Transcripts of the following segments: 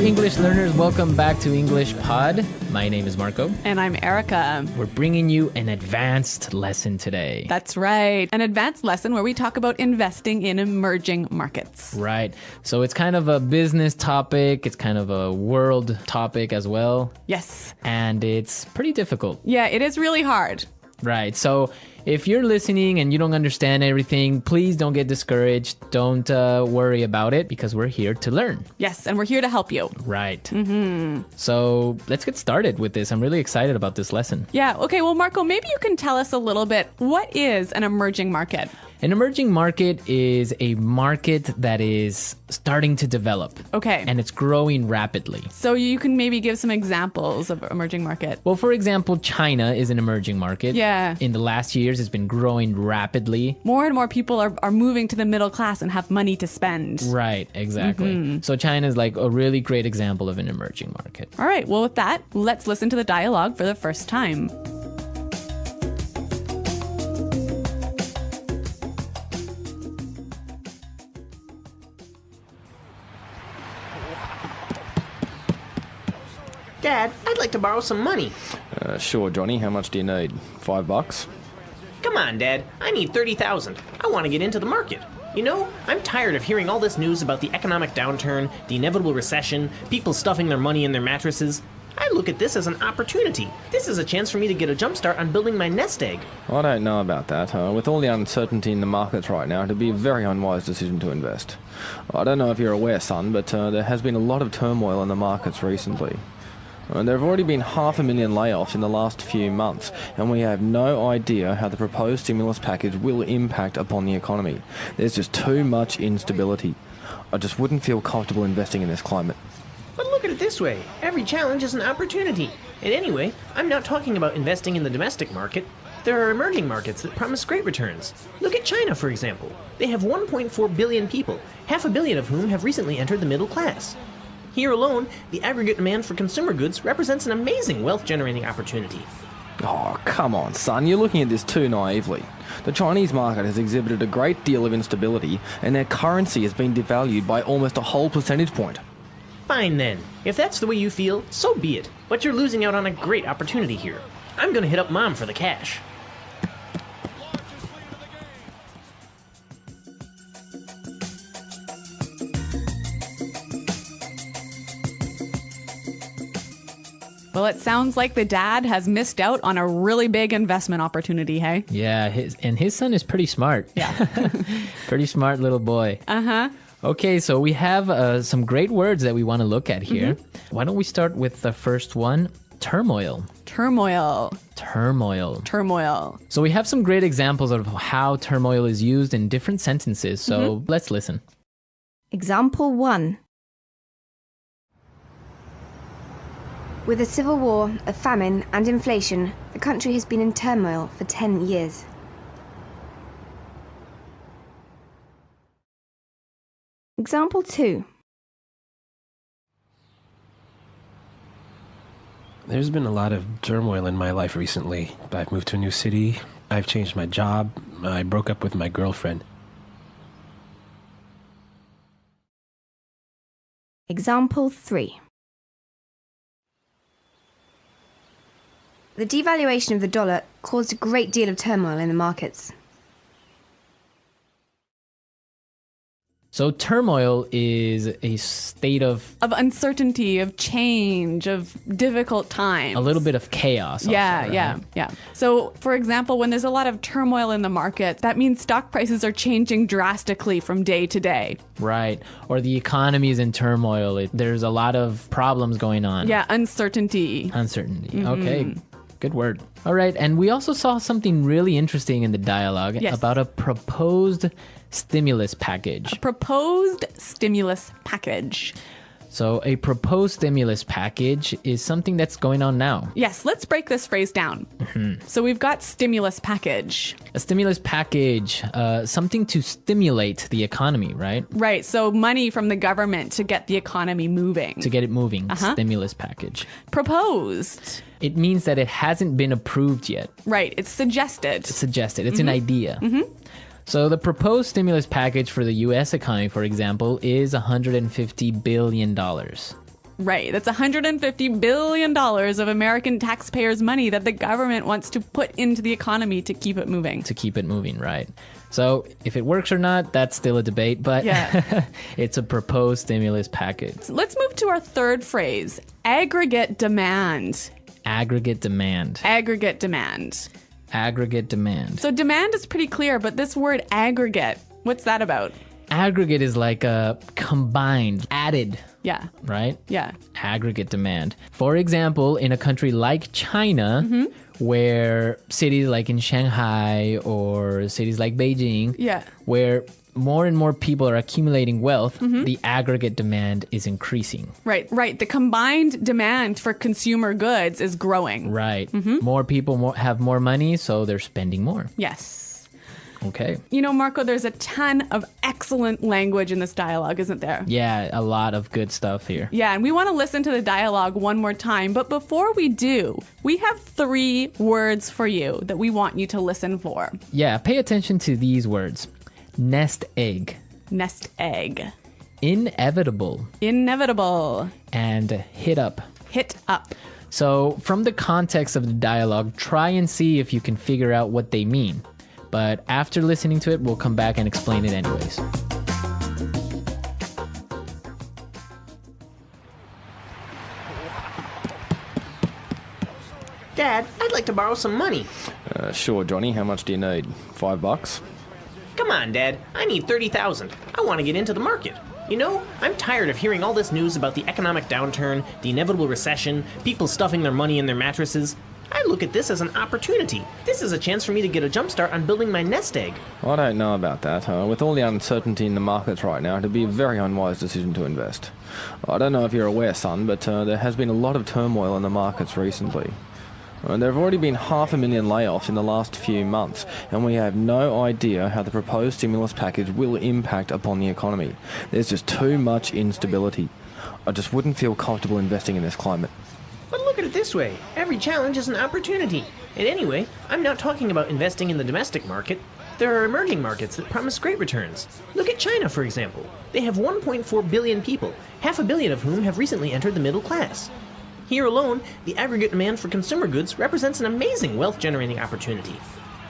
English learners. Welcome back to English Pod. My name is Marco. And I'm Erica. We're bringing you an advanced lesson today. That's right. An advanced lesson where we talk about investing in emerging markets. Right. So it's kind of a business topic. It's kind of a world topic as well. Yes. And it's pretty difficult. Yeah, it is really hard. Right. So if you're listening and you don't understand everything, please don't get discouraged. Don't worry about it because we're here to learn. Yes, and we're here to help you. Right. Mm-hmm. So let's get started with this. I'm really excited about this lesson. Yeah. Okay. Well, Marco, maybe you can tell us a little bit. What is an emerging market? An emerging market is a market that is starting to develop. Okay. And it's growing rapidly. So you can maybe give some examples of emerging market. Well, for example, China is an emerging market. Yeah. In the last years, it's been growing rapidly. More and more people are moving to the middle class and have money to spend. Right, exactly. Mm-hmm. So China is like a really great example of an emerging market. All right. Well, with that, let's listen to the dialogue for the first time. Dad, I'd like to borrow some money. Sure, Johnny. How much do you need? $5? Come on, Dad. I need $30,000. I want to get into the market. You know, I'm tired of hearing all this news about the economic downturn, the inevitable recession, people stuffing their money in their mattresses. I look at this as an opportunity. This is a chance for me to get a jump start on building my nest egg. I don't know about that. With all the uncertainty in the markets right now, it'd be a very unwise decision to invest. I don't know if you're aware, son, but there has been a lot of turmoil in the markets recently. There have already been 500,000 layoffs in the last few months, and we have no idea how the proposed stimulus package will impact upon the economy. There's just too much instability. I just wouldn't feel comfortable investing in this climate. But look at it this way. Every challenge is an opportunity. And anyway, I'm not talking about investing in the domestic market. There are emerging markets that promise great returns. Look at China, for example. They have 1.4 billion people, 500 million of whom have recently entered the middle class. Here alone, the aggregate demand for consumer goods represents an amazing wealth-generating opportunity. Oh, come on, son. You're looking at this too naively. The Chinese market has exhibited a great deal of instability, and their currency has been devalued by almost a whole percentage point. Fine then. If that's the way you feel, so be it. But you're losing out on a great opportunity here. I'm gonna hit up Mom for the cash. Well, it sounds like the dad has missed out on a really big investment opportunity, hey? Yeah, his son is pretty smart. Yeah. Pretty smart little boy. Uh-huh. Okay, so we have some great words that we want to look at here. Mm-hmm. Why don't we start with the first one? Turmoil. Turmoil. Turmoil. Turmoil. So we have some great examples of how turmoil is used in different sentences, so let's listen. Example 1. With a civil war, a famine, and inflation, the country has been in turmoil for 10 years. Example 2. There's been a lot of turmoil in my life recently. I've moved to a new city, I've changed my job, I broke up with my girlfriend. Example 3. The devaluation of the dollar caused a great deal of turmoil in the markets. So turmoil is a state of uncertainty, of change, of difficult times. a little bit of chaos. Also, Yeah. So, for example, when there's a lot of turmoil in the market, that means stock prices are changing drastically from day to day. Right. Or the economy is in turmoil. There's a lot of problems going on. Yeah, uncertainty. Uncertainty. Okay. Good word. All right. And we also saw something really interesting in the dialogue about a proposed stimulus package. Proposed stimulus package. So a proposed stimulus package is something that's going on now. Yes, let's break this phrase down. So we've got stimulus package. A stimulus package, something to stimulate the economy, right? Right, so money from the government to get the economy moving. To get it moving, stimulus package. Proposed. It means that it hasn't been approved yet. Right, it's suggested. It's suggested. It's an idea. So the proposed stimulus package for the U.S. economy, for example, is $150 billion. Right. That's $150 billion of American taxpayers' money that the government wants to put into the economy to keep it moving. To keep it moving, right. So if it works or not, that's still a debate, but yeah. It's a proposed stimulus package. Let's move to our third phrase, aggregate demand. Aggregate demand. Aggregate demand. Aggregate demand. So demand is pretty clear, but this word aggregate, what's that about? Aggregate is like a combined, added, Yeah. right? Yeah. Aggregate demand. For example, in a country like China, where cities like in Shanghai or cities like Beijing, Yeah. where more and more people are accumulating wealth, the aggregate demand is increasing. Right. The combined demand for consumer goods is growing. Right. More people have more money, so they're spending more. Yes. Okay. You know, Marco, there's a ton of excellent language in this dialogue, isn't there? Yeah, a lot of good stuff here. Yeah, and we want to listen to the dialogue one more time. But before we do, we have 3 words for you that we want you to listen for. Yeah, pay attention to these words. Nest egg. Nest egg. Inevitable. Inevitable. And hit up. Hit up. So, from the context of the dialogue, try and see if you can figure out what they mean. But after listening to it, we'll come back and explain it anyways. Dad, I'd like to borrow some money. Sure, Johnny. How much do you need? $5? Come on, Dad. I need $30,000. I want to get into the market. You know, I'm tired of hearing all this news about the economic downturn, the inevitable recession, people stuffing their money in their mattresses. I look at this as an opportunity. This is a chance for me to get a jump start on building my nest egg. I don't know about that. With all the uncertainty in the markets right now, it'd be a very unwise decision to invest. I don't know if you're aware, son, but there has been a lot of turmoil in the markets recently. There have already been 500,000 layoffs in the last few months, and we have no idea how the proposed stimulus package will impact upon the economy. There's just too much instability. I just wouldn't feel comfortable investing in this climate. But look at it this way. Every challenge is an opportunity. And anyway, I'm not talking about investing in the domestic market. There are emerging markets that promise great returns. Look at China, for example. They have 1.4 billion people, 500 million of whom have recently entered the middle class. Here alone, the aggregate demand for consumer goods represents an amazing wealth-generating opportunity.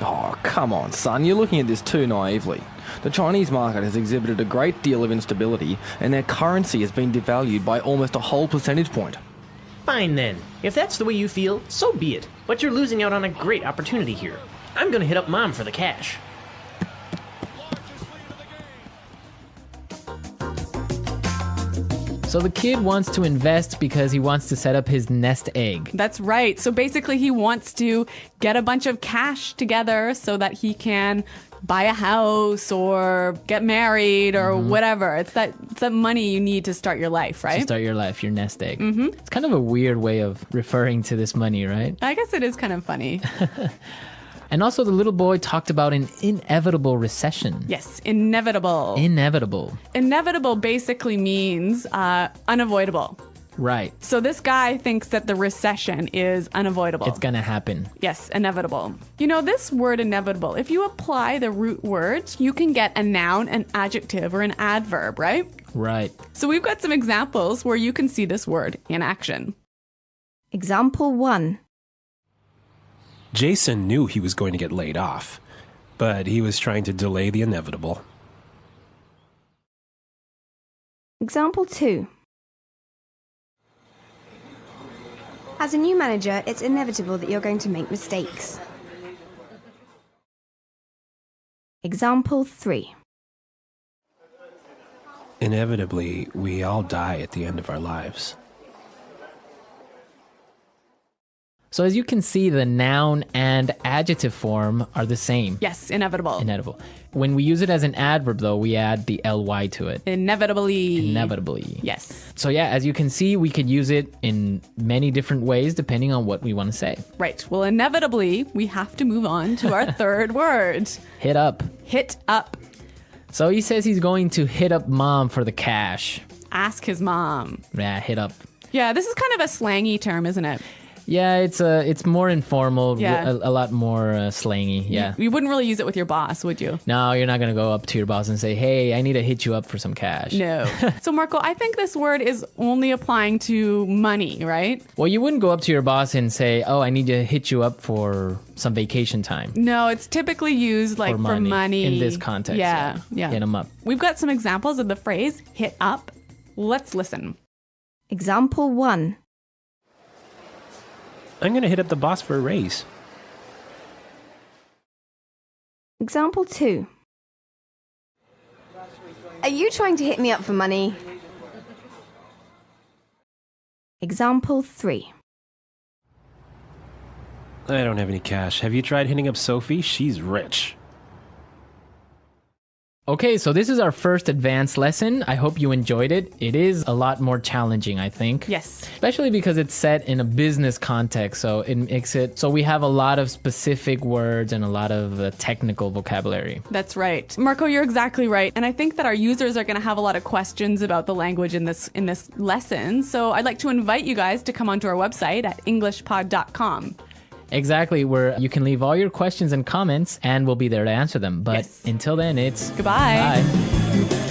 Oh, come on, son. You're looking at this too naively. The Chinese market has exhibited a great deal of instability, and their currency has been devalued by almost a whole percentage point. Fine then. If that's the way you feel, so be it. But you're losing out on a great opportunity here. I'm gonna hit up Mom for the cash. So the kid wants to invest because he wants to set up his nest egg. That's right. So basically, he wants to get a bunch of cash together so that he can buy a house or get married or whatever. It's that money you need to start your life, right? To start your life, your nest egg. It's kind of a weird way of referring to this money, right? I guess it is kind of funny. And also the little boy talked about an inevitable recession. Yes, inevitable. Inevitable. Inevitable basically means unavoidable. Right. So this guy thinks that the recession is unavoidable. It's gonna happen. Yes, inevitable. You know, this word inevitable, if you apply the root word, you can get a noun, an adjective, or an adverb, right? Right. So we've got some examples where you can see this word in action. Example 1. Jason knew he was going to get laid off, but he was trying to delay the inevitable. Example 2. As a new manager, it's inevitable that you're going to make mistakes. Example 3. Inevitably, we all die at the end of our lives. So as you can see, the noun and adjective form are the same. Yes, inevitable. Inevitable. When we use it as an adverb, though, we add the ly to it. Inevitably. Inevitably. Yes. So yeah, as you can see, we could use it in many different ways depending on what we want to say. Right. Well, inevitably, we have to move on to our third word. Hit up. Hit up. So he says he's going to hit up Mom for the cash. Ask his mom. Yeah, hit up. Yeah, this is kind of a slangy term, isn't it? Yeah, it's more informal, Yeah. a lot more slangy. Yeah. You wouldn't really use it with your boss, would you? No, you're not going to go up to your boss and say, hey, I need to hit you up for some cash. No. So, Marco, I think this word is only applying to money, right? Well, you wouldn't go up to your boss and say, oh, I need to hit you up for some vacation time. No, it's typically used like for money. In this context. Yeah. Hit them up. We've got some examples of the phrase hit up. Let's listen. Example 1. I'm going to hit up the boss for a raise. Example 2. Are you trying to hit me up for money? Example 3. I don't have any cash. Have you tried hitting up Sophie? She's rich. Okay, so this is our first advanced lesson. I hope you enjoyed it. It is a lot more challenging, I think. Yes. Especially because it's set in a business context, so it makes it so we have a lot of specific words and a lot of technical vocabulary. That's right. Marco, you're exactly right. And I think that our users are going to have a lot of questions about the language in this lesson. So I'd like to invite you guys to come onto our website at englishpod.com. Exactly, where you can leave all your questions and comments and we'll be there to answer them. But Yes. until then, it's Goodbye. bye.